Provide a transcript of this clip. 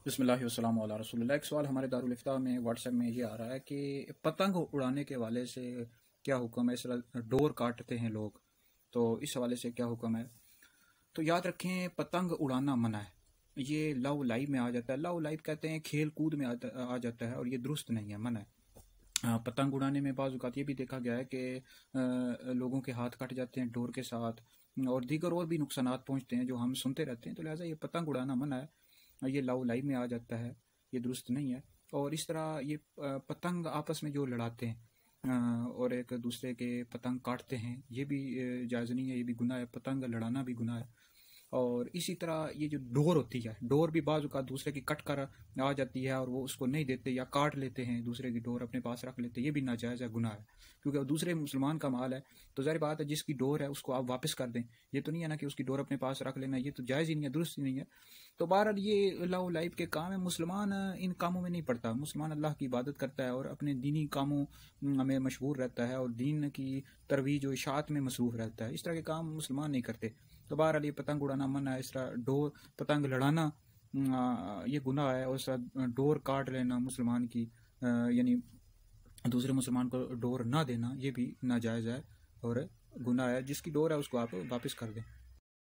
बिस्मिल्लाह वस्सलाम अला रसूलिल्लाह। एक सवाल हमारे दारुल में व्हाट्सएप में ये आ रहा है कि पतंग उड़ाने के हवाले से क्या हुक्म है। इस तरह डोर काटते हैं लोग, तो इस हवाले से क्या हुक्म है। तो याद रखें, पतंग उड़ाना मना है। ये लव लाइव में आ जाता है। लव लाइव कहते हैं खेल कूद में आ जाता है, और ये दुरुस्त नहीं है, मना है। पतंग उड़ाने में बाज़ औक़ात ये भी देखा गया है कि लोगों के हाथ कट जाते हैं डोर के साथ, और दीगर और भी नुकसानात पहुँचते हैं जो हम सुनते रहते हैं। तो लिहाजा ये पतंग उड़ाना मना है, ये लव लाइव में आ जाता है, ये दुरुस्त नहीं है। और इस तरह ये पतंग आपस में जो लड़ाते हैं और एक दूसरे के पतंग काटते हैं, ये भी जायज़ नहीं है, ये भी गुनाह है। पतंग लड़ाना भी गुनाह है। और इसी तरह ये जो डोर होती है, डोर भी बाज़ औक़ात दूसरे की कट कर आ जाती है और वो उसको नहीं देते या काट लेते हैं, दूसरे की डोर अपने पास रख लेते हैं, ये भी नाजायज़ है, गुनाह है। क्योंकि वो दूसरे मुसलमान का माल है, तो ज़ाहिर बात है जिसकी डोर है उसको आप वापस कर दें। ये तो नहीं है ना कि उसकी डोर अपने पास रख लेना, ये तो जायज़ ही नहीं है, दुरुस्त ही नहीं है। तो बहरहाल ये लव लाइफ के काम है। मुसलमान इन कामों में नहीं पड़ता। मुसलमान अल्लाह की इबादत करता है और अपने दीनी कामों में मशहूर रहता है और दीन की तरवीज और इशाअत में मसरूफ़ रहता है। इस तरह के काम मुसलमान नहीं करते। तो बहरहाल ये पतंग उड़ाना मना है। इस तरह डोर पतंग लड़ाना ये गुनाह है। और इस तरह डोर काट लेना मुसलमान की, यानी दूसरे मुसलमान को डोर ना देना, ये भी नाजायज़ है और गुनाह है। जिसकी डोर है उसको आप वापस कर दें।